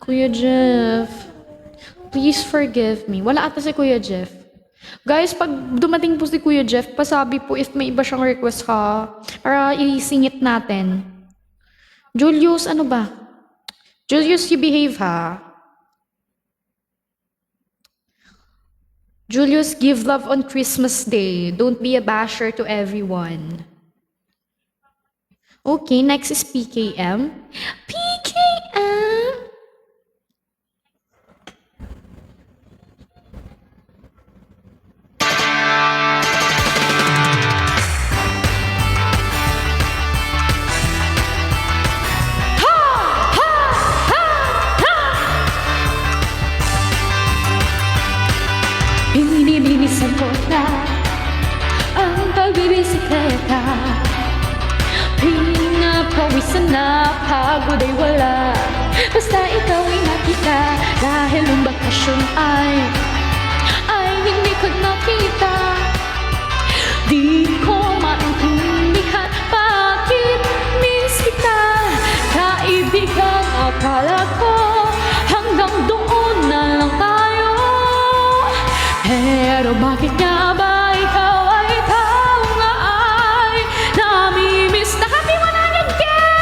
Kuya Jeff, please forgive me. Wala ata si Kuya Jeff. Guys, pag dumating po si Kuya Jeff, pasabi po if may iba siyang request ka para isingit natin. Julius, ano ba? Julius, you behave ha. Julius, give love on Christmas Day. Don't be a basher to everyone. Okay, next is PKM. PKM! Binibinisan ko na ang pagbibisikleta. Pinapawisan na pagod ay wala. Basta ikaw ay nakita. Dahil ang bakasyon ay hindi ko nakita. Di ko maintindihan bakit miss kita. Kaibigan, akala ko hanggang doon na lang tayo. Pero bakit nga ba ikaw ay ikaw nga ay namimiss na kami walang gay?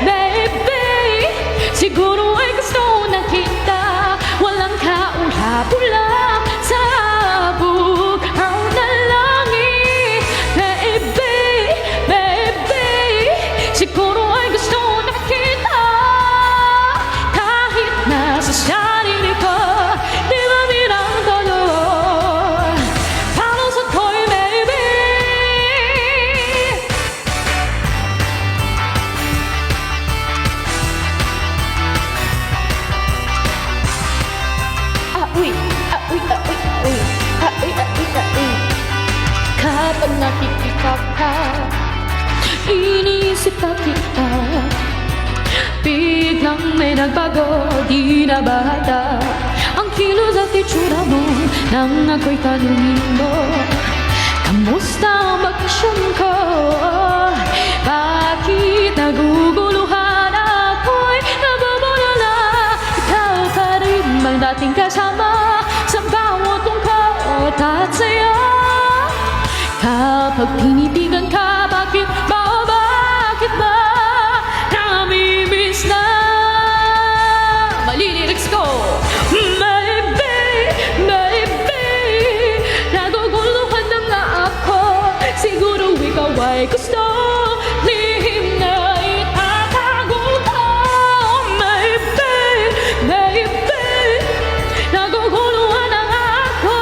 Maybe, siguro ay gusto na kita. Walang kaulap-ulap sa bukaw na langit. Maybe, siguro ay gusto na kita. Kahit nasa sarili ko, di ba nilang todo? Para sa to'y maybe. Kapag nakikita ka, iniisip pa kita. Biglang may nagbago, di na bata ang kilos at itsura mo nang ako'y tanungin mo, kamusta ang bakasyon ko? Bakit naguguluhan ako'y nababulala? Ikaw pa rin ang dating kasama sa bawat tungkot at saya. Kapag pinipigan ka, bakit ba namimiss na? Mali lyrics ko. Maybe, naguguluhan na nga ako. Siguro ikaw ay gusto lihim na itatago ko. Maybe, naguguluhan na nga ako.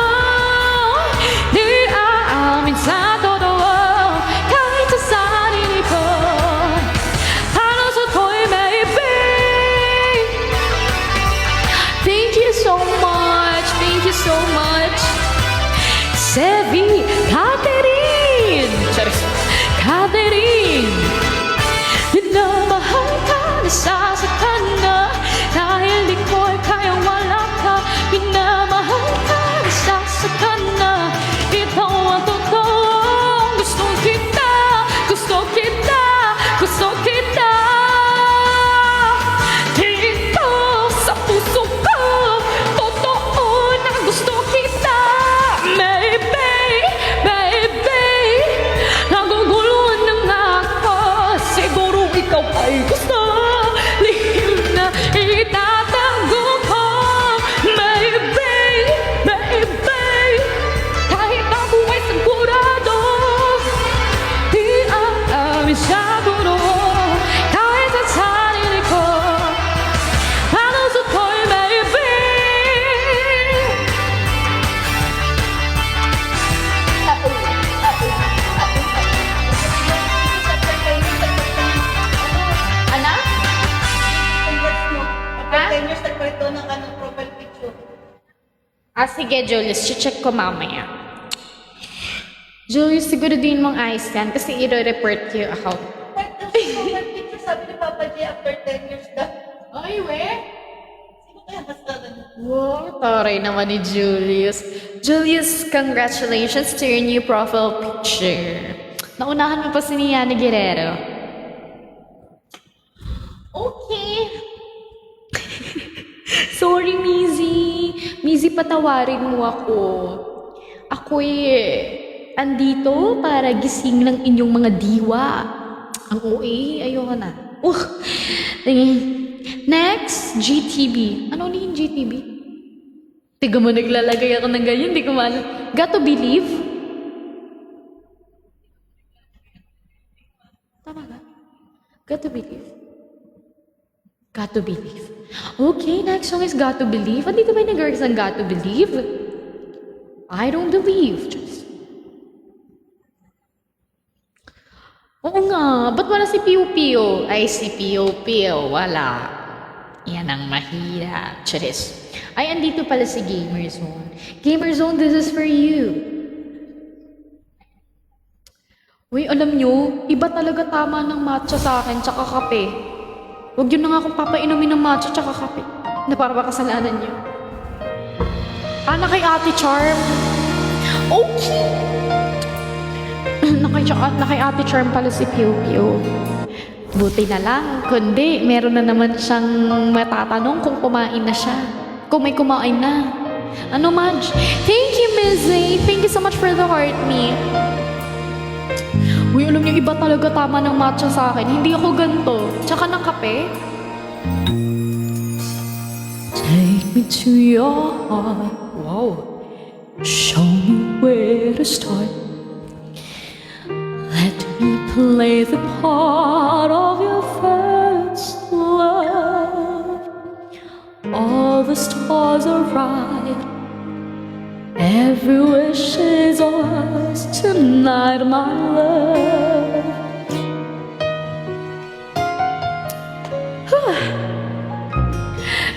Di aamin sa totoo kahit sa sarili ko. Para sa to'y maybe. Thank you so much. Sevi, Catherine. Catherine. Minamahal ka, nasasaktan na. Dahil di ko ay kaya wala ka. Minamahal ka, nasasaktan na. Ito ang totoong gusto kita. Dito sa puso ko, totoo na gusto kita. Maybe, naguguluhan na nga ako. Siguro ikaw ay gusto lihim na itatago ko. Maybe, kahit ako ay sigurado, di aamin sa dulo kahit sa sarili ko. Para sa to'y maybe. Ana? Congrats mo. After Ha? 10 years, nagkwento ng anong profile picture. Sige, Julius. Check ko mamaya. Julius, siguraduhin mong ayos yan kasi i-report ko yung account. What the profile picture sabi ni Papa J after 10 years daw. Ay, we? Sino kaya mas ganun? Wow, taray naman ni Julius. Julius, congratulations to your new profile picture. Naunahan mo pa si Niana Guerrero. Busy, patawarin mo ako. Ako'y andito para gising ng inyong mga diwa. Ang OA, ayoko na. Next, GTB. Ano ulit yung GTB? Tiga mo, naglalagay ako ng ganyan, hindi ko maalam. Got to believe? Tama ka? Got to believe? Got to believe. Okay, next song is Got to Believe. Andito ba yung nag-works ng Got to Believe? I don't believe. Just... Oo nga, ba't wala si Piu Piu? Ay, si Piu Piu, wala. Yan ang mahirap. Charis. Ay, andito pala si Gamer Zone. Gamer Zone, this is for you. Uy, alam nyo, iba talaga tama ng matcha sa akin, tsaka kape. Huwag yun na nga akong papainumin ng matcha tsaka kape. Na para ba kasalanan nyo? Na kay Ate Charm. Okay. na kay Ate Charm pala si Piu Piu. Buti na lang. Kundi, meron na naman siyang matatanong kung kumain na siya. Kung may kumain na. Ano, Madge? Thank you, Miss A. Thank you so much for the heart, me. Uy, alam niyo, iba talaga tama ng matcha sa akin. Hindi ako ganito. Tsaka ng kape. Take me to your heart. Wow. Show me where to start. Let me play the part of your first love. All the stars are right. Every wish is ours tonight, my love.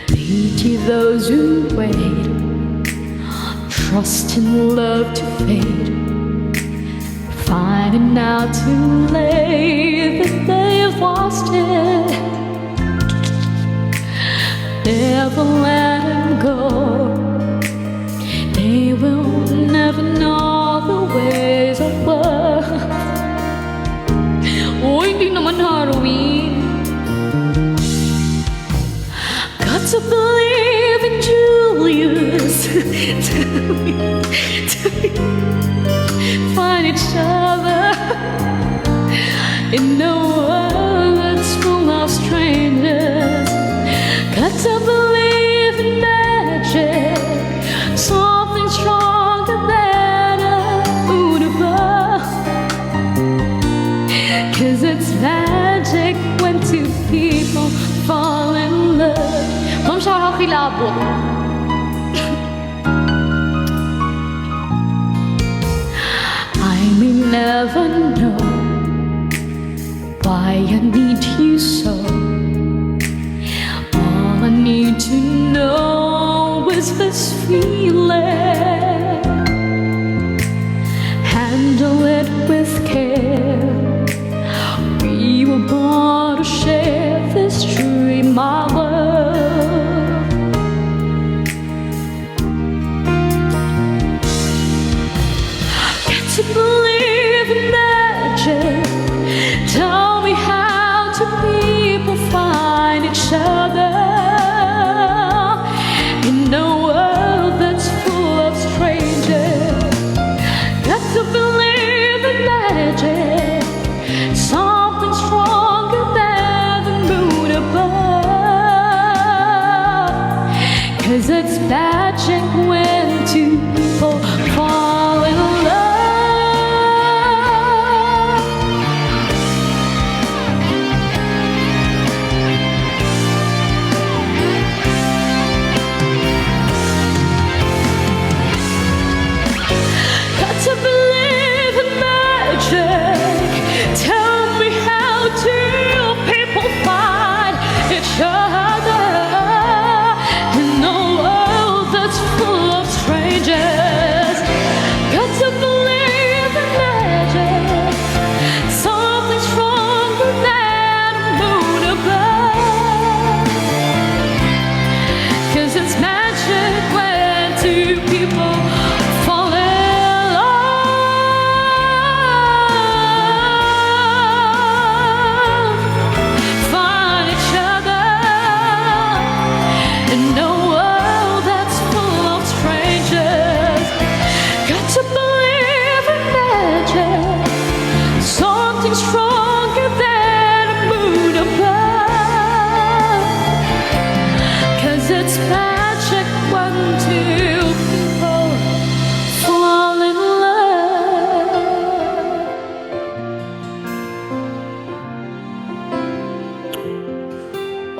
Pity those who wait, trust in love to fade, finding out too late that they've lost it. Never let him go. They will never know the ways of love. Oh, hindi naman Halloween. Got to believe in Julius. Find each other in a world that's full of strangers. Got to believe in magic. Something stronger than a universe. 'Cause it's magic when two people fall in love. Ma'am, siya kakilabot. I may never know why I need you so. All I need to know is this feeling. Handle it with care. We were born to share this dream, my love. Got to believe in magic. Tell me how two people find each other in a world that's full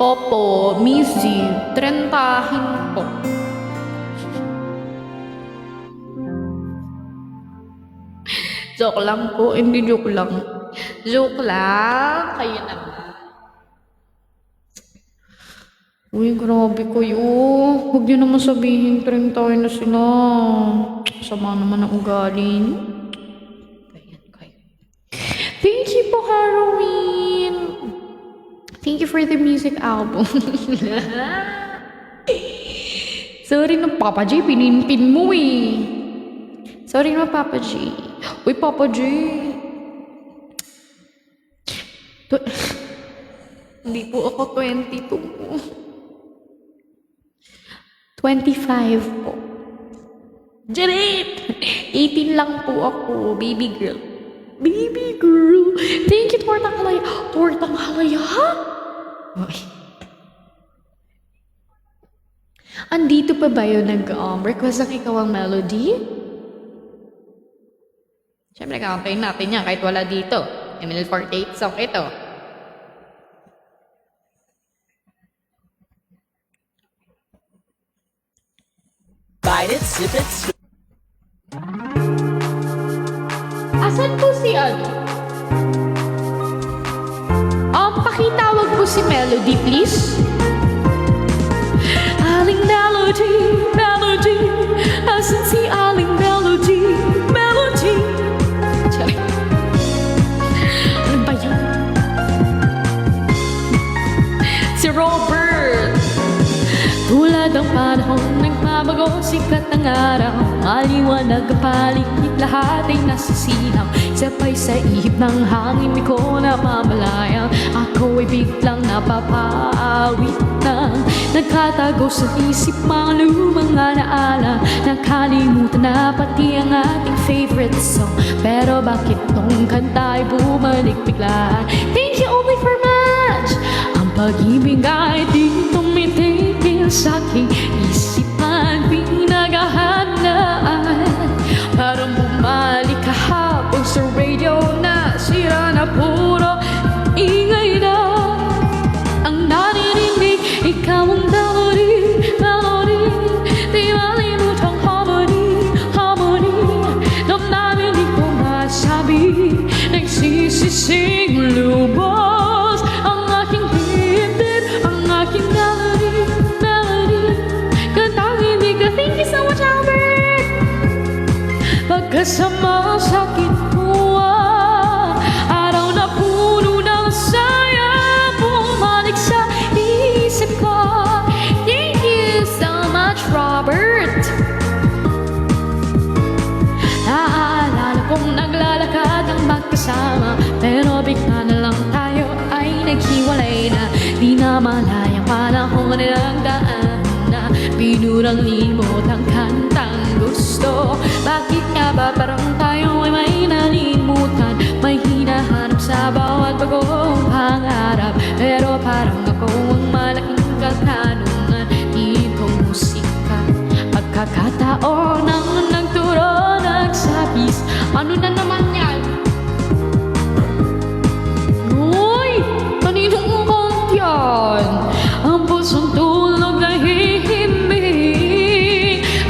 Opo, Mizzy, 30 po. Joke lang po, hindi joke lang. Joke lang, kayo naman. Uy, grabe kayo. Huwag niyo naman sabihin 30 na sila. Sama naman ang ugali niyo. Ganyan kayo. Thank you po, Halloween. Thank you for the music album. Sorry na, Papa J, pininpin mo eh. Sorry na, Papa J. Uy, Papa J. Hindi po ako 22. 25 po. Jarit! 18 lang po ako, baby girl. Baby girl. Thank you, Tortang Halaya. Tortang Halaya? Ay. Andito pa ba yun nag-request ang ikaw ang melody? Siyempre, kakantayin natin yan kahit wala dito. Emil 48 song ito. Bite it, sip it, Asan po si ano? Pakitawag po si Melody, please. Aling Melody, Melody. Asan si Aling Melody, Melody? Sorry. Ano ba yan? Si Robert. Tulad ng panahon, nagbabago, sikat ng araw. Maliwanag ang paligid, lahat ay nasisilaw. Sabay sa ihip ng hangin, di ko na mamalayan. Ako ay biglang napapaawit na nagkatago sa isip mga lumang alaala. Nakalimutan na pati ang ating favorite song. Pero bakit tong kanta ay bumalik biglaan? Thank you only for much. Ang pag-ibig ay di tumitigil sa aking isipan, pinaghahanaan. Parang bumalik kahapon sa radio na sira na puro ingay na. Ang naririnig, ikaw ang melody, melody. Di malimutang harmony, harmony. Damdamin di ko masabi, nagsisising lubos ang aking hintid, ang aking melody, melody. Kantang ibig ka, thank you so much, Albert. Pagkasama sa akin mo, araw na puno ng saya, bumalik sa isip ko. Thank you so much, Robert. Naaalala kong naglalakad ng magkasama, pero bigla na lang tayo ay naghiwalay na. Di na malayang panahon na nagdaan na pinurang limot ang kantang gusto. Bakit nga ba parang tayo ay may nalimutan? May hinahanap sa bawat bagong pangarap, pero parang ako ang malaking katanungan. Itong musika, pagkakataon ang nagturo, nagsabis. Ano na naman yan? Uy! Kaninong kant yan? Ang pusong tulog na hihimik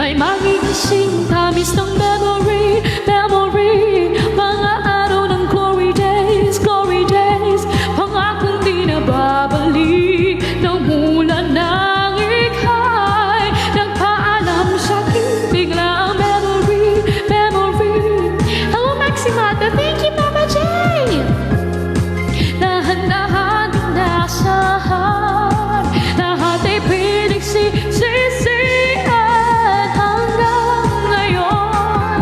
ay magigising, tamis ng memory, memory. Mga araw ng glory days, pangakong di na babalik. Nang mula ng ika'y nagpaalam sa'kin, bigla ang memory, memory. Hello, Maximata, thank you, Papa J. Dahan-dahan din nasahan, lahat ay pinagsisisihan hanggang ngayon.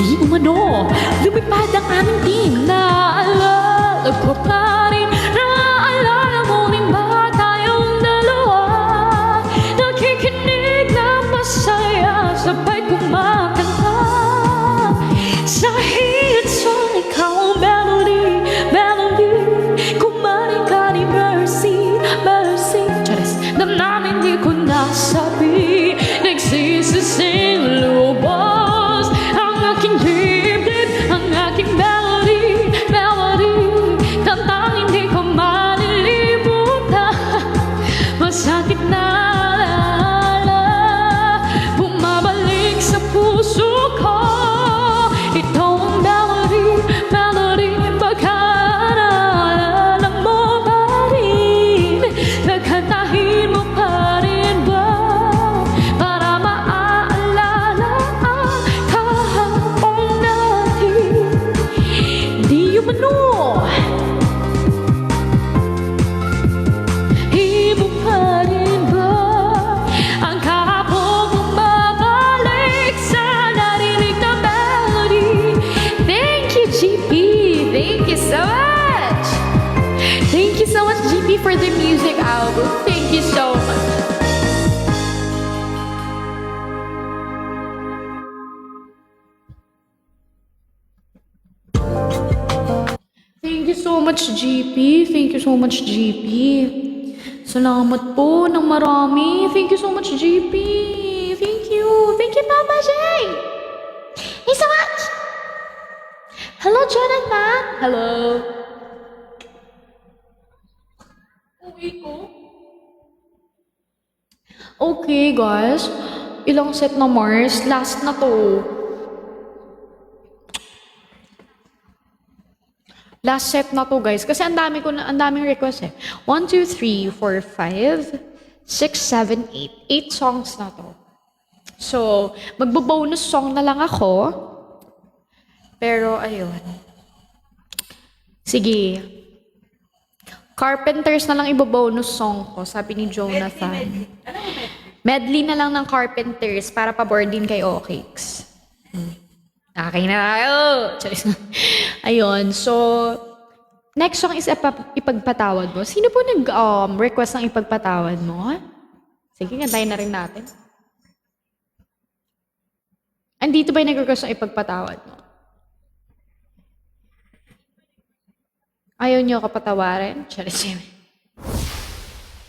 Di umano, lumipad ang aming team. Naalala ko pa rin, naalala mo rin ba tayong dalawa? Nakikinig na masaya, sabay kumain so much, GP. Thank you so much, GP. Salamat po ng marami. Thank you so much, GP. Thank you. Thank you, Papa J. Thank you so much. Hello, Jonathan. Hello. Uwi ko. Okay, guys. Ilang set na Mars? Last na to. Last set na to, guys. Kasi ang daming request eh. 1, 2, 3, 4, 5, 6, 7, 8. 8 songs na to. So, magbo-bonus song na lang ako. Pero, ayun. Sige. Carpenters na lang ibo-bonus song ko, sabi ni Jonathan. Ano mo, medley? Medley na lang ng Carpenters para pa-board din kay O-Cakes. Okay na tayo. Charis. Ayun. So, next song is ipagpatawad mo. Sino po nag-request ng ipagpatawad mo? Sige, kantayin na rin natin. Andito ba yung nag-request ng ipagpatawad mo? Ayaw niyo ako patawarin? Charis.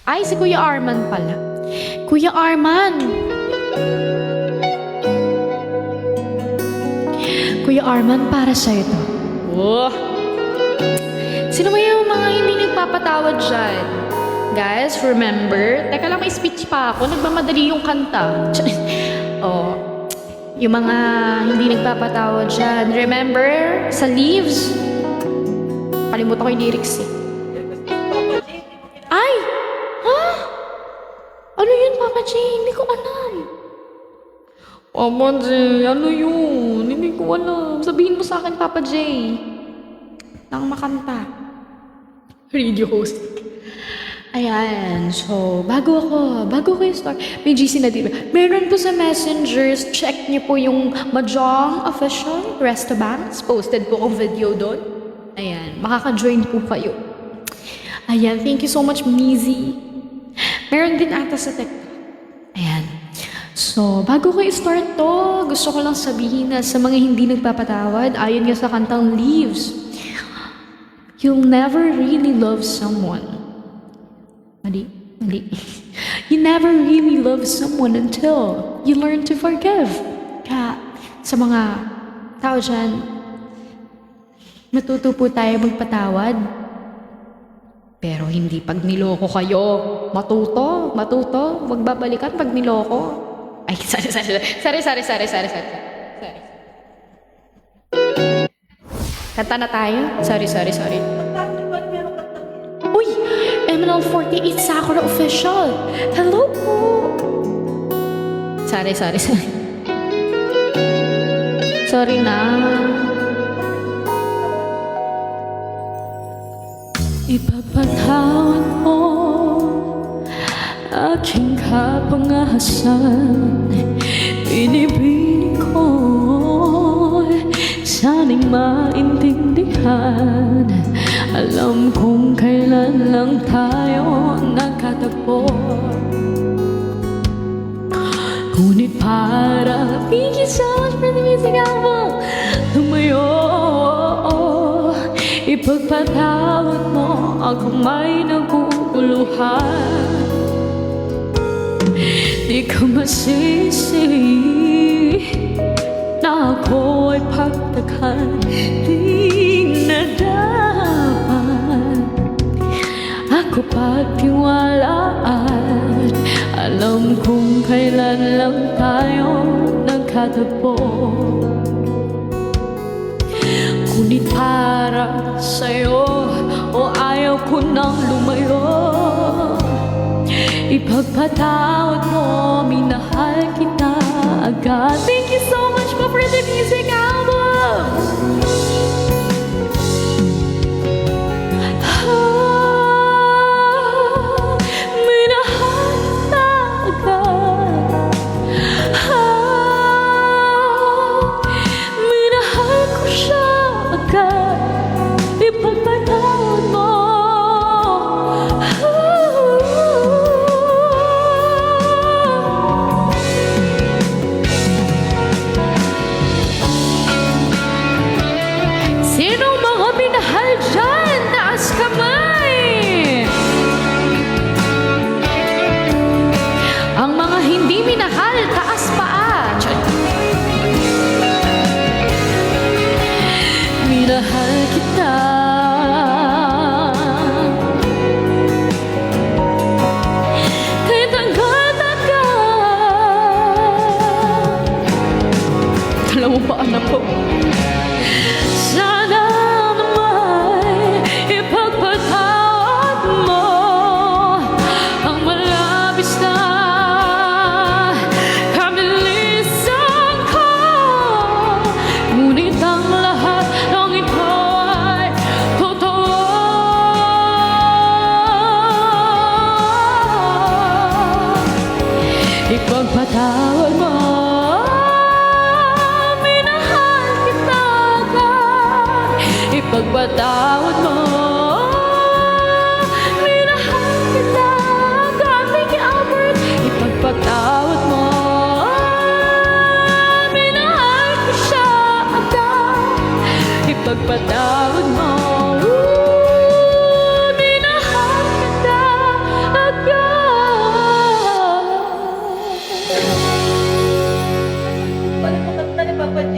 Ay, si Kuya Arman pala. Kuya Arman! Kuya Arman, para sa'yo to. Oh. Sino ba yung mga hindi nagpapatawad dyan? Guys, remember? Teka lang, may speech pa ako. Nagmamadali yung kanta. Oh. Yung mga hindi nagpapatawad dyan. Remember? Sa Leaves? Kalimutan ko yung lyrics eh. Papa J, hindi mo Ay! Ha? Ano yun, Papa J? Hindi ko alam. Papa J, ano yun? Hindi ko alam. Sabihin mo sa akin, Papa J. Nang makanta. Radio host. Ayan. So, bago ko yung start. May GC na dito. Meron po sa messengers. Check niyo po yung Mahjong Official Resto Banks. Posted po ang video doon. Ayan. Makaka-join po kayo. Ayan. Thank you so much, Mizi. Meron din ata sa TikTok. Ayan. So, bago ko i-start to, gusto ko lang sabihin na sa mga hindi nagpapatawad, ayon nga sa kantang Leaves, you'll never really love someone. Mali. You never really love someone until you learn to forgive. Kaya, sa mga tao dyan, matuto po tayo magpatawad. Pero hindi pag niloko kayo. Matuto. Huwag babalikan pag niloko. Ay, sorry. Kanta na tayo? Sorry. pagkakalipan meron ka tabi. Uy! Emerald 48 Sakura Official! Hello po! Sorry. Sorry na. Ipapatawad mo aking kapangahasan. Pinipili ko sana'y maintindihan. Alam kong kailan lang tayo nagkatagpo. Ngunit para pigisan for the music album, lumayo. Ipagpatawad mo ako may naguguluhan. Di ka masisi na ako ay pagtakhan. Di na dapat ako pagtiwalaan. Alam kong kailan lang tayo nagkatagpo. Ngunit para sa'yo, o ayaw ko nang lumayo. Ipagpatawad mo, minahal kita agad. Thank you so much po for the music album! Minahal kita agad. Minahal ko siya agad. Ipagpatawad mo. Napaan na po. Sana naman ipagpatawad mo ang malabis na kamilisan ko. Ngunit ang lahat ng ito ay totoo. Ipagpatawad mo. Ipagpatawad mo. Minahal kita. God, thank you, Albert. Ipagpatawad mo. Minahal ko siya agad. Ipagpatawad mo. Minahal kita agad. Wala mo kanta ni Papa J.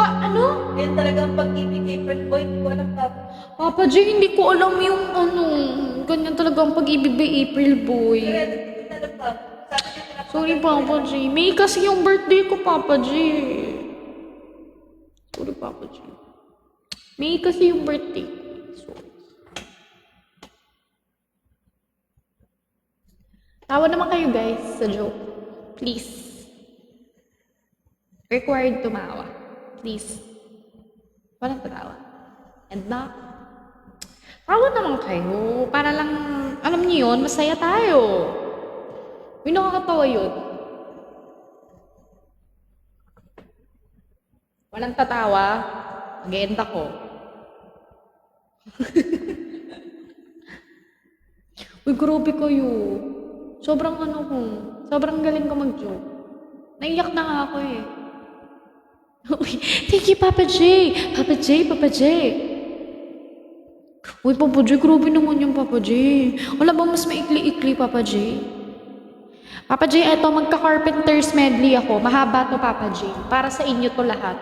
Ano? Yan talagang pag-ibig April Boy. Hindi ko alam tapos. Papa J, hindi ko alam yung ganyan talaga ang pag-ibig by April Boy. Kaya hindi ko alam tapos. Sabi niya pinapakita. Sorry, Papa J. May kasi yung birthday ko, Papa J. Sorry, Papa J. May kasi yung birthday ko. Sorry. Tawa naman kayo, guys, sa joke. Please. Required tumawa. Please. Walang tatawa. And na. Tawa naman kayo. Para lang, alam niyo yun, masaya tayo. May nakakatawa yun. Walang tatawa. Mag-end ako. Uy, grabe kayo. Sobrang sobrang galing ko mag-joke. Naiyak na nga ako eh. Uy, thank you, Papa J. Papa J, Papa J. Uy, Papa J, grabe naman yung Papa J. Wala bang mas maikli-ikli, Papa J? Papa J, eto, magka-carpenter's medley ako. Mahaba to, Papa J. Para sa inyo to lahat.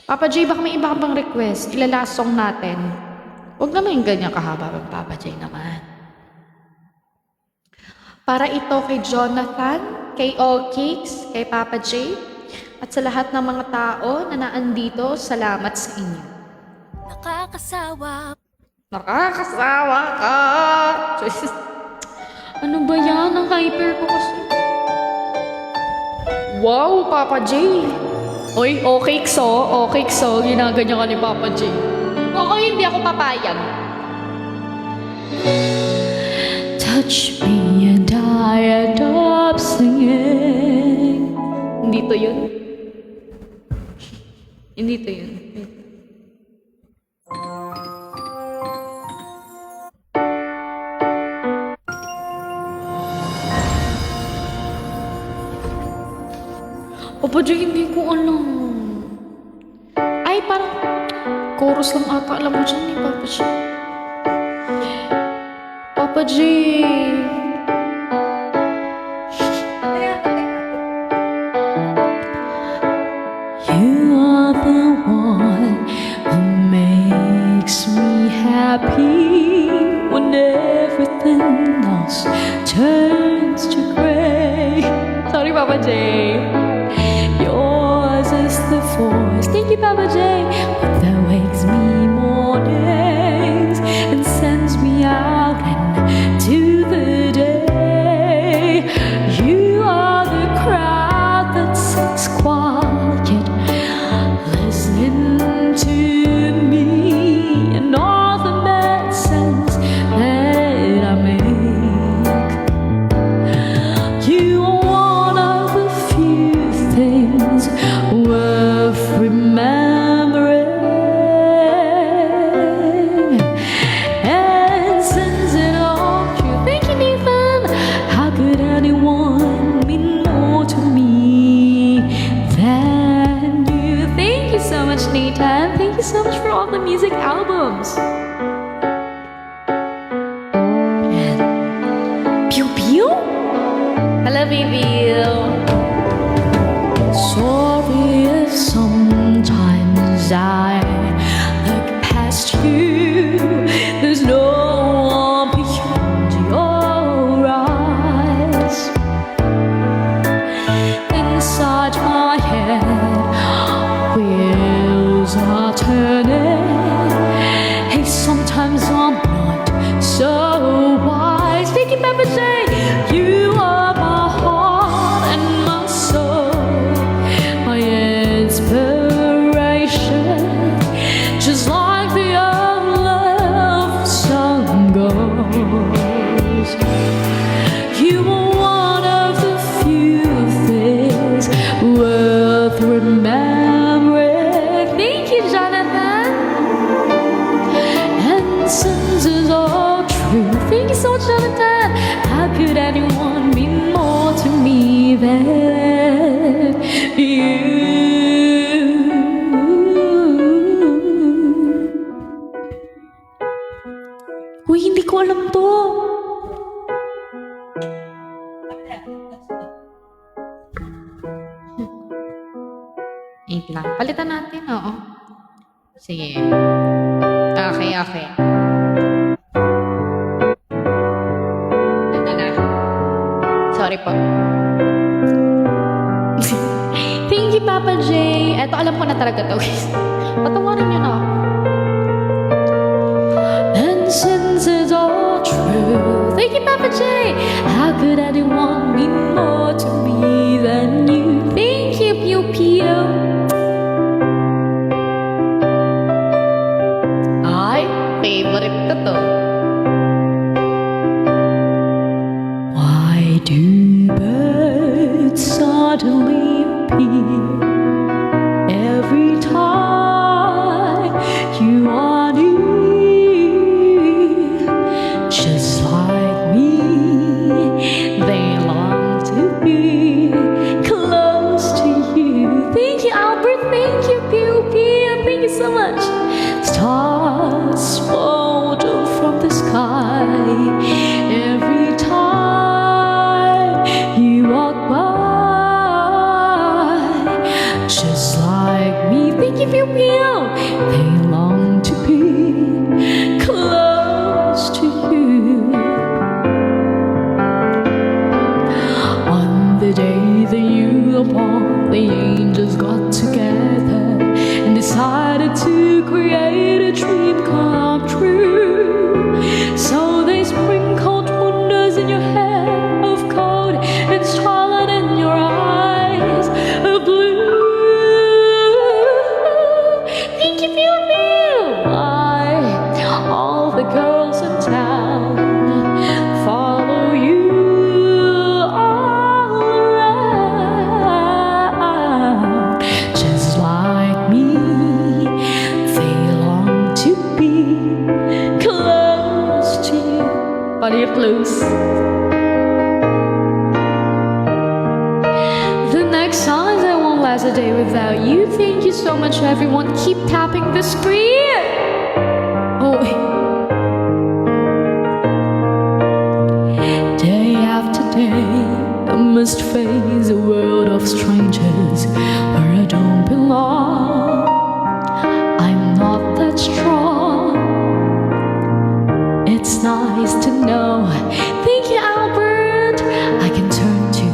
Papa J, baka may iba ka bang request? Ilala song natin. Huwag naman yung ganyan kahaba ng Papa J naman. Para ito kay Jonathan, kay All Cakes, kay Papa J, at sa lahat ng mga tao na naandito, salamat sa inyo. Nakakasawa. Nakakasawa ka! Ano ba yan? Ang hyper ko kasi. Wow, Papa J! Oy, okay so. Okay so. Ginaganyan ka ni Papa J. Okay, hindi ako papayag. Touch me and I end up singing. Hindi to yun. Hindi to yun. Papa J, hindi ko alam. Ay, parang chorus lang ata alam mo dyan ni Papa J. Papa J. You are the one who makes me happy when everything else turns to gray. Sorry, Papa J. Yours is the force. Thank you, Papa J. That wakes me mornings and sends me out into the day. You are the crowd that sits quiet, listening to me and all the medicines that I make. You are one of the few things worth remembering. And since it all true, thank you, Nathan. How could anyone mean more to me than you? Thank you so much, Nathan. Thank you so much for all the music albums. And pew pew. Hello, baby. Sorry if sometimes I look past you. There's no one beyond your eyes. Inside my head 8 lang. Palitan natin, oo. Sige. Okay, okay. Ito na. Sorry po. Thank you, Papa J. Eto, alam ko na talaga to, guys. Patawarin niyo na ako. And since it's all true, thank you, Papa J. How could anyone mean more to me than you? Thank you, Pew Pew. Ay, favorite ko to. Why do birds suddenly appear every time you are near? Just like me, they long to be close to you. Thank you, Albert. Thank you, Pew Pew. Thank you so much. Stars fall down from the sky every time you walk by. Just like me, thank you, Pew Pew. They long to be close to you. On the day that you were born, the angels got together and decided to create a dream come true. So they sprinkled wonders in your hair of gold and starlight in your eyes of blue. Thank you, Pew Pew. All the girls in town follow you all around. Just like me, they long to be close to you. Body close. The next song is I Won't Last a Day Without You. Thank you so much, everyone. Keep tapping the screen. Oh, day after day, I must face a world of strangers where I don't belong. I'm not that strong. It's nice to know. Thank you, Albert. I can turn to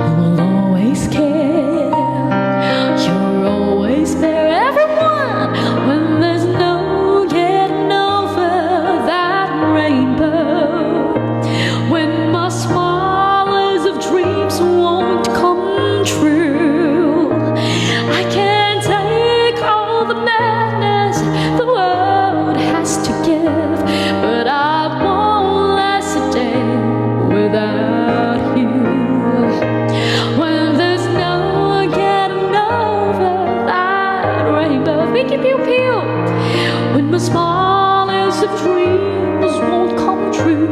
who will always care. You're always there, everyone. When there's no getting over that rainbow. When my smallest of dreams won't come true. I can't take all the madness the world has to give, but I won't last a day without you. When there's no getting over that rainbow. Thank you, Pew Pew. When my smallest of dreams won't come true.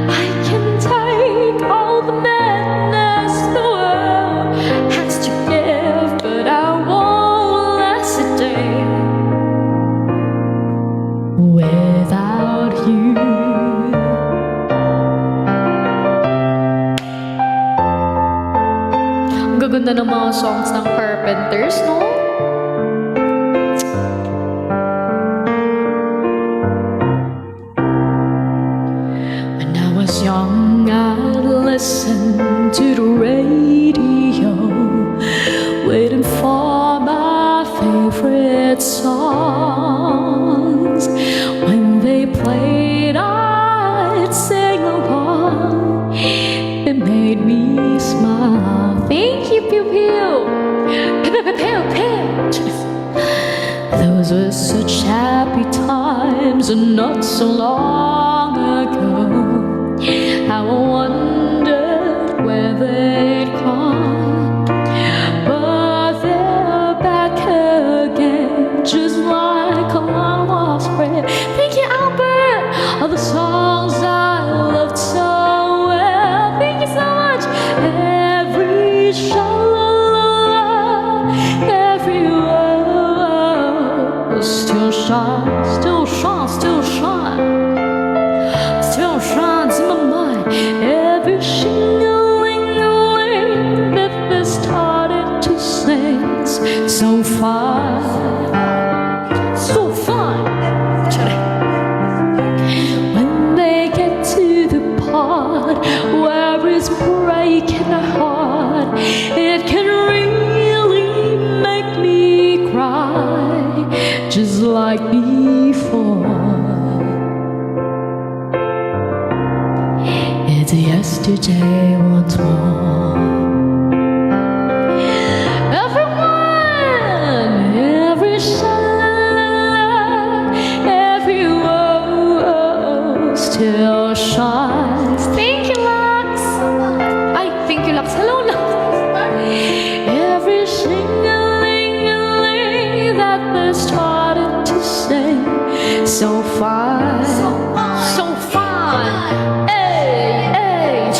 I can take all the madness the world has to give, but I won't last a day without you. Ang gaganda ng mga songs ng Carpenters, no? When I was young, I'd listen to the radio, waiting for my favorite songs. When they played, I'd sing along. It made me smile. Thank you, Pew Pew. Pew, pew, pew, pew. Those were such happy times, and not so long ago. How I wondered where they'd gone, but they're back again, just like a long lost friend. Thank you, Albert. All the songs I loved so well. Thank you so much. Every shalala, every word still shines, still shines, still shines, still shines in my mind. Every shingling yesterday once more. Everyone, every shine, every woe still shines. Thank you, Lux. Ay, thank you, Lux. Hello, Lux. Every shingling that they started to sing. So fun, so fun. Hey, hey.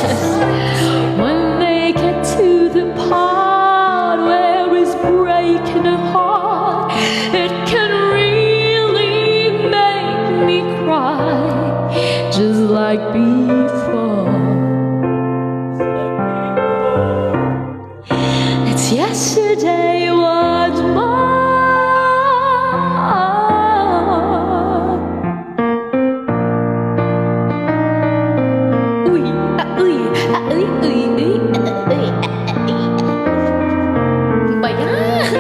When they get to the part where it's breaking a heart, it can really make me cry, just like before. It's yesterday once more. Uy, uy, uy, uy, uy, uy, ba yan?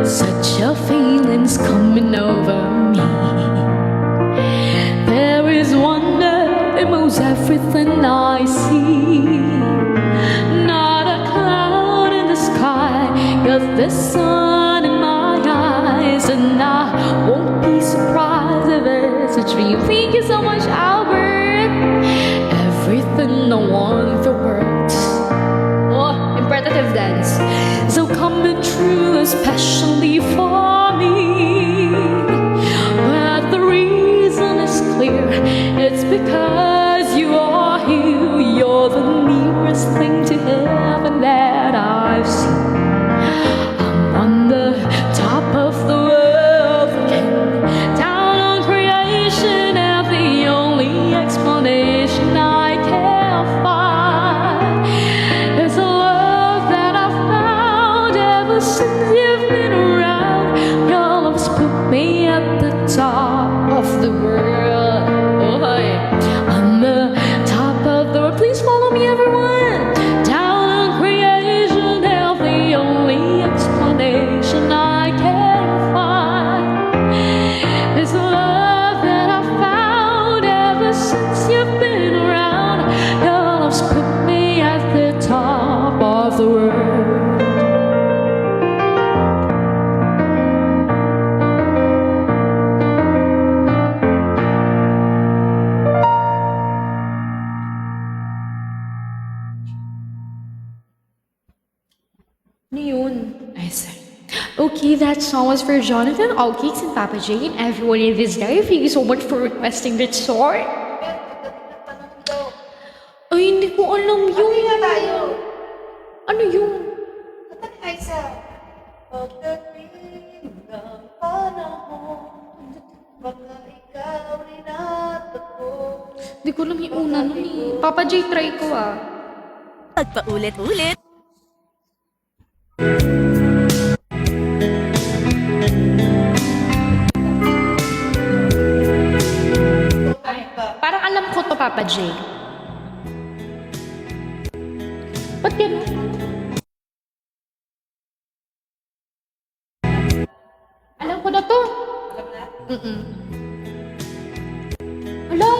Such a feeling's coming over me. There is wonder in most everything I see. Not a cloud in the sky, got the sun in my eyes, and I won't be surprised if it's a dream. Thank you so much, Albert. Everything I want the world. Oh, imperative dance. So coming true, especially for me. But the reason is clear. It's because you are here. You're the nearest thing to heaven that I've seen. I'm on the top of the world, looking down on creation, and the only explanation I can find is a love that I've found ever since you've been around. Your love's put me at the top of the world. Oh, hey. On the top of the world. Please follow me, everyone. Down on creation, and the only explanation I can find is the love that I found ever since you've been around. Your love's put me at the top of the world. Ano yun? Ay, sorry. Okay, that song was for Jonathan, All Cakes, and Papa J, and everyone in this live. Thank you so much for requesting that song. Ay, hindi ko alam yun. Ano nga tayo? Ano yun? Kata ni Aiza. Pagdating ng panahon, baka ikaw rin at ako. Hindi ko alam yung una nun eh. Papa J, try ko ah. Pagpaulit-ulit. Parang alam ko to, Papa J. Ba't ganun? Alam ko na to. Alam na? Hala.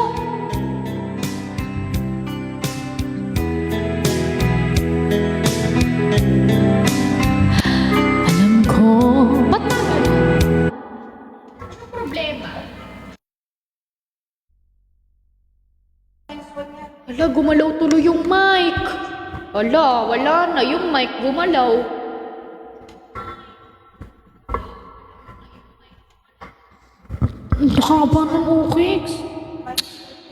Alam ko. Ba't na ganun? Anong problema? Nice one yan. Hala, gumalaw tuloy yung mic. Hala, wala na. Yung mic gumalaw. Ang haba ng OKX.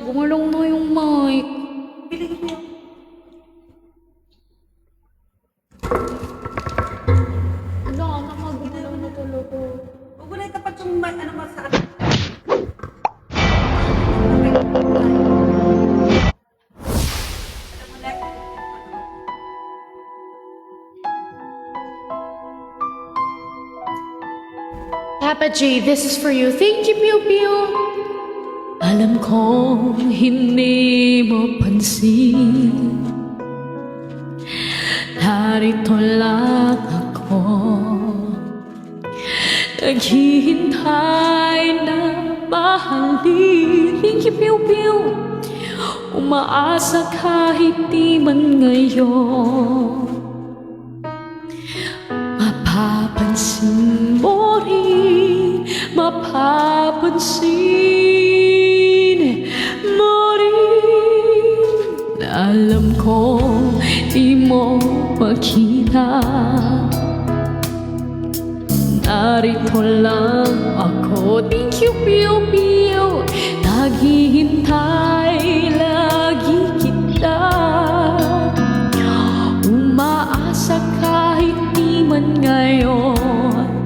Gumalaw na yung mic. Bilhin mo. Wala na nga, gumalaw na talaga. Huwag mo na itapat yung ano mo sa Papa J, this is for you. Thank you, Pew Pew. Alam kong hindi mo pansin. Narito lang ako. naghihintay na mahalin. Thank you, Piu Piu. Umaasa kahit di man ngayon, mapapansin mo rin, mapapansin mo rin. Alam ko di mo makita, narito lang ako. Thank you, Piu Piu. Naghihintay lagi kita, umaasa kahit di man ngayon,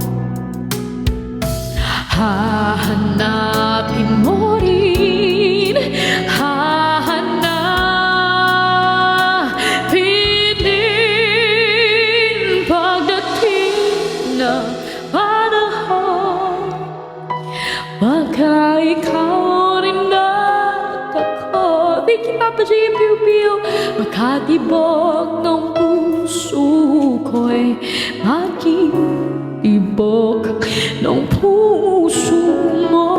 hahanapin mo rin, hahanapin din pagdating ng panahon. Baka ikaw rin at ako, thank you Papa J and Piu Piu, makatibok ng puso ko'y maging tibok ng puso mo.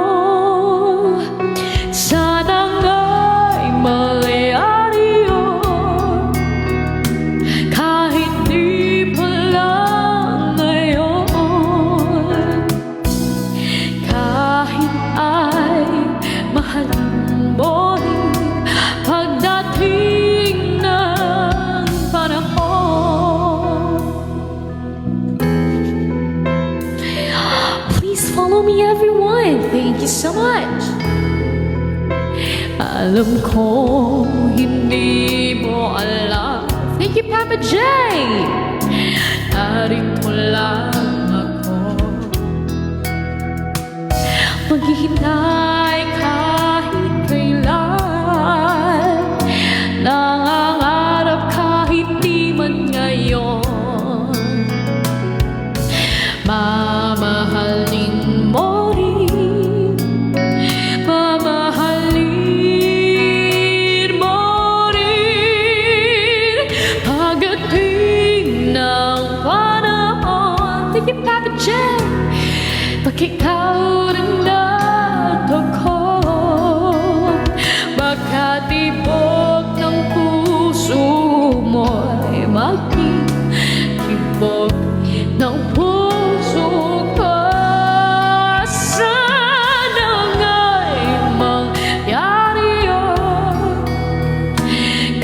Sana nga'y mangyari yun, kahit di pa lang ngayon. Kahit ay mahalin mo rin pagdating ng panahon. Please follow me, everyone. Thank you so much. Alam ko hindi mo alam. Thank you, Papa J. Narito lang ako, maghihintay kahit kailan, nangangarap kahit di man ngayon, mamahalin mo rin, mamahalin mo rin pagdating ng panahon. Thank you, Papa J. Pag ikaw rin at ako, baka tibok ng puso mo'y maging tibok ng puso ko. Sana nga'y mangyari yun,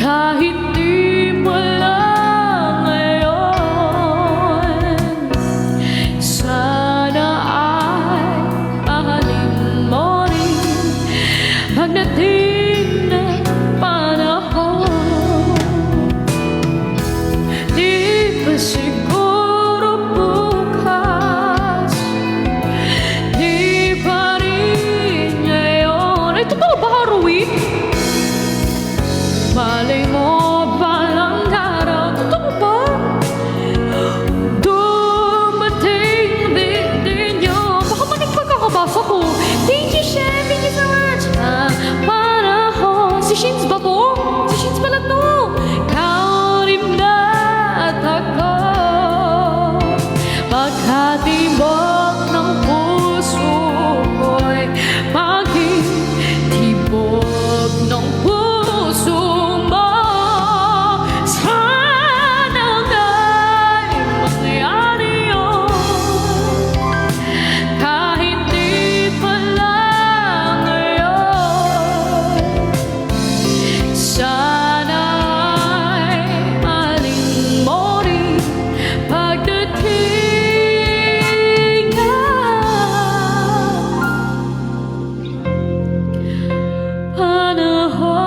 kahit di mo lang ngayon. Sana ay mahalin mo rin pagdating ng panahon. Di pa siguro bukas, di pa rin ngayon. Ay, totoo ba, Haruin? Malay mo palang araw, totoo ba? Dumating din yun. Baka manig pagkakabasa ko. Thank you, Shen. Thank you so much. Panahon. Si Shins ba to? Si Shins pala to. Ikaw rin at ako, magkatibok ng puso ko'y maging tibok ng puso mo. Sana nga'y mangyari yun, kahit di pa lang ngayon. Sana ay mahalin mo rin pagdating ng panahon.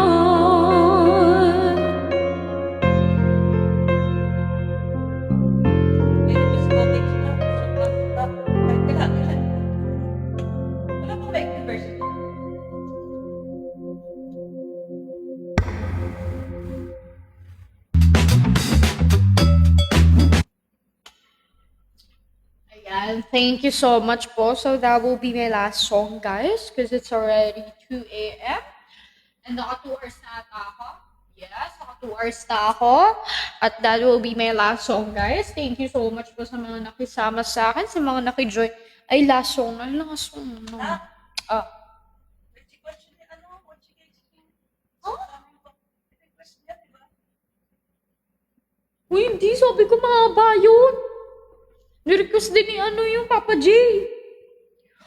Wala po ba yung version? Ayan, thank you so much po. So that will be my last song, guys, because it's already 2 a.m. And naka 2 hours na ata ako. Yes, naka 2 hours na ako. At that will be my last song, guys. Thank you so much po sa mga nakisama sa akin, sa mga nakijoin Ay, last song. Ay, last song. No. Ah. Uy, hindi. Sabi ko mahaba yun. Nirequest din ni ano yung Papa J.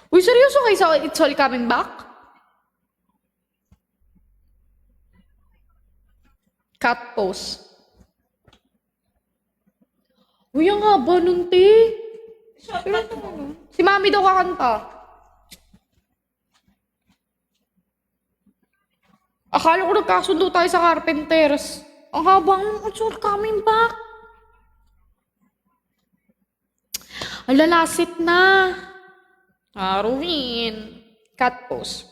Uy, seryoso kayo sa It's All Coming Back? Cat pose. Uy, ang haba nun, te. Si Mami daw kakanta. Akala ko nagkasundo tayo sa Carpenters. Ang habang It's All Coming Back. Ang lalasit na. Arwin. Cat pose.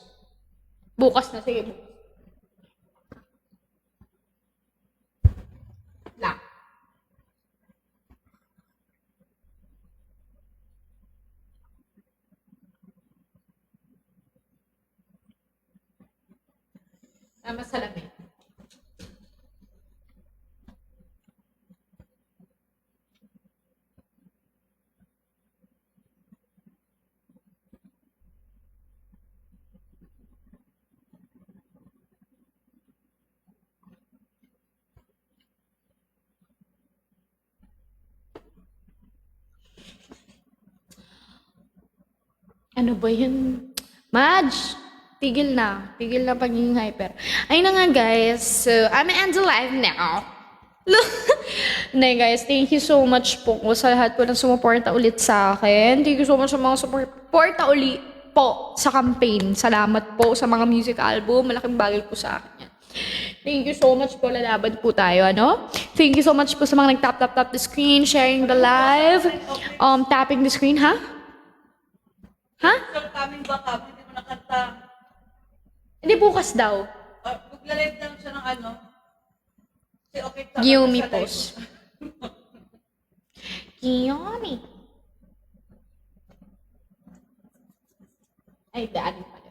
Bukas na, sige. Lang. Tama sa lamig. Ano ba yun? Madge! Tigil na. Tigil na pagiging hyper. Ayun na nga guys. So, I'm end the live now. Nay guys, thank you so much po sa lahat po ng sumuporta ulit sa akin. Thank you so much sa mga sumuporta ulit po sa campaign. Salamat po sa mga music album. Malaking bagay po sa akin yan. Thank you so much po. Lalaban po tayo, ano? Thank you so much po sa mga nag-tap the screen, sharing the live, tapping the screen, ha? Ha? So, coming back up, hindi mo nakanta. Hindi, bukas daw. Magla-live lang siya ng ano. Kasi okay sa Yumi sa live. post. Yumi. Ay, daanin pala.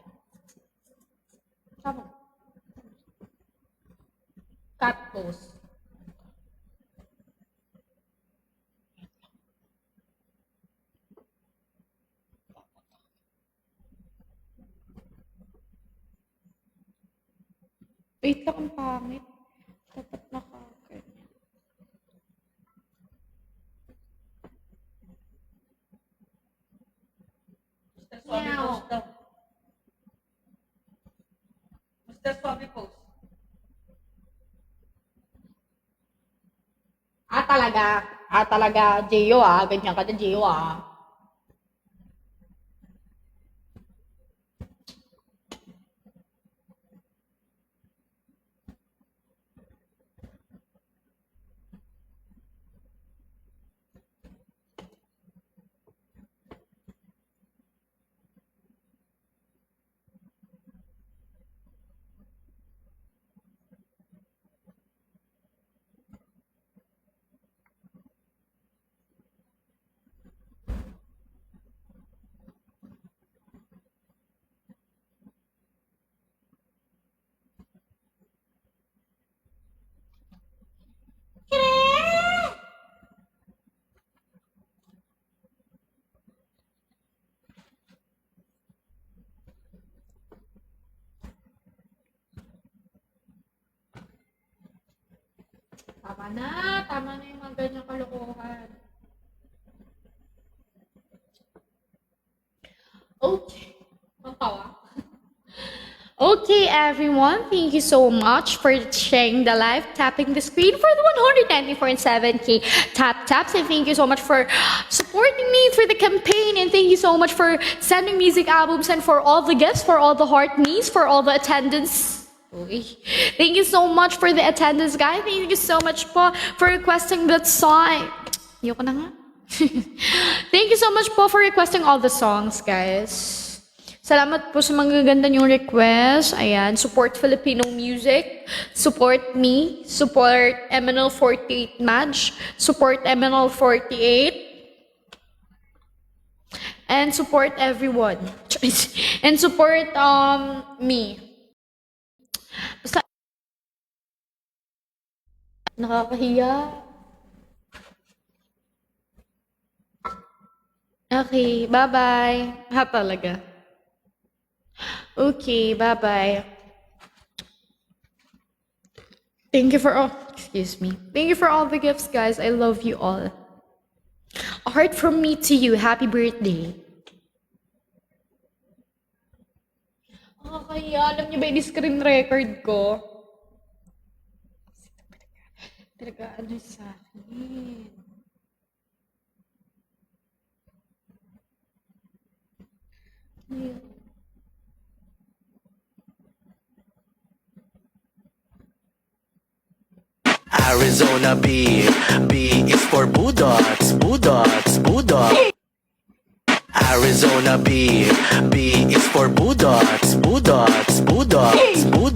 Tama. Cat post. Wait lang, ang pangit. Dapat nakakanya. Mr. Swami post daw. Mr. Swami post. Talaga. Talaga. Gio, ganyan ka na, Gio, Tama na yung mga ganyang kalokohan. Okay. Matawa. Okay, everyone. Thank you so much for sharing the live, tapping the screen for the 194.7K taps. And thank you so much for supporting me for the campaign. And thank you so much for sending music albums and for all the gifts, for all the heart me's, for all the attendance. Uy. Thank you so much for the attendance, guys. Thank you so much po for requesting that song. Yoko na nga. Thank you so much po for requesting all the songs, guys. Salamat po sa mga ganda niyong request. Ayan, support Filipino music, support me, support MNL48 Madge, support MNL48, and support everyone. And support me. Basta nakakahiya. Okay, bye-bye. Ha, talaga. Okay, bye-bye. Thank you for all, excuse me. Thank you for all the gifts, guys. I love you all. A heart from me to you. Happy birthday. Kaya alam niyo ba yung screen record ko? Talaga ano sa akin. Arizona B. B is for Budots, Budots, Budots. Arizona B. B is for Budots, Budots, Budots, Bud.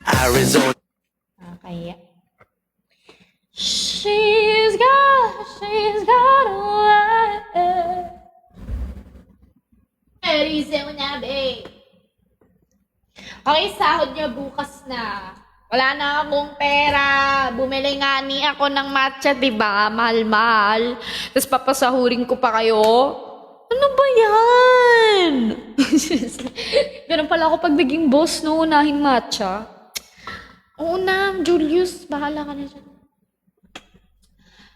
Arizona. Kaya. She's got a light. Arizona, babe. Okay, sahod niya bukas na. Wala na akong pera. Bumili nga ni ako ng matcha, diba? Mahal-mahal. Tapos papasahurin ko pa kayo. Ano ba yan? Ganun pala ako pag naging boss, no? Unahing matcha. Oo na, Julius. Bahala ka na dyan.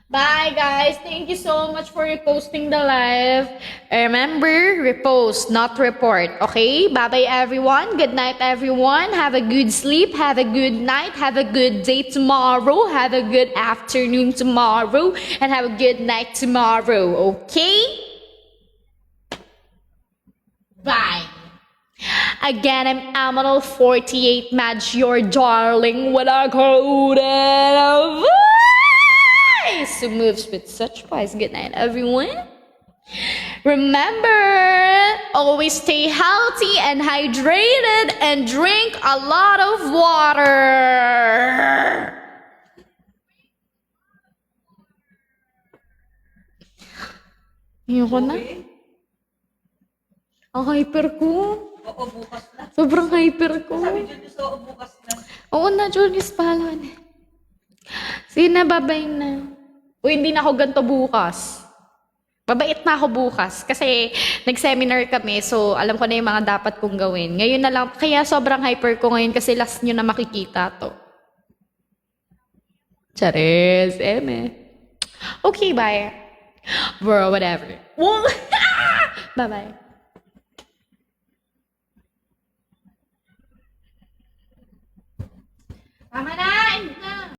Bye, guys. Thank you so much for reposting the live. Remember, repost, not report. Okay? Bye-bye, everyone. Good night, everyone. Have a good sleep. Have a good night. Have a good day tomorrow. Have a good afternoon tomorrow. And have a good night tomorrow. Okay? Bye. Again, I'm Amanal48 Madge, your darling, with a coded voice who moves with such voice. Good night, everyone. Remember, always stay healthy and hydrated and drink a lot of water. Ayoko na. Ang hyper ko. Oo, bukas na. Sobrang hyper ko. Sabi Julius, oo, bukas na. Oo na, Julius, pahala na. Sige na, babay na. Uy, hindi na ako ganito bukas. Babait na ako bukas. Kasi nag-seminar kami, so alam ko na yung mga dapat kong gawin. Ngayon na lang, kaya sobrang hyper ko ngayon kasi last nyo na makikita to. Charis, Okay, bye. Bro, whatever. Bye-bye. Tama na! End na!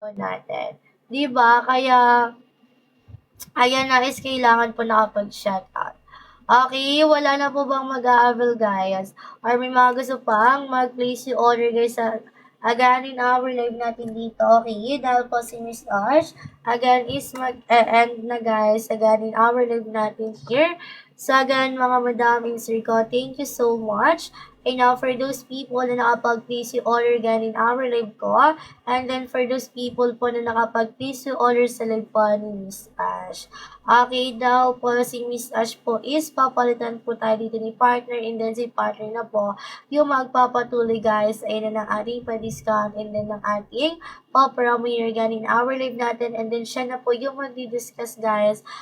Natin. 'Di ba? Kaya na is kailangan po nakapag-shoutout. Okay, wala na po bang mag-a-avail guys? Or may mga gusto pang mag-place yung order guys sa again in our live natin dito. Okay, dahil po si Miss Ash again is mag-end na guys again in our live natin here. So again mga madaming sir ko, thank you so much. And now, for those people na nakapag-place yung order again in our live ko, and then for those people po na nakapag-place yung order sa live po ni Miss Ash. Okay daw po si Miss Ash po is papalitan po tayo dito ni partner, and then si partner na po yung magpapatuloy guys ay na ng ating pa-discount and then ng ating pa-premiere again in our live natin, and then siya na po yung mag-discuss guys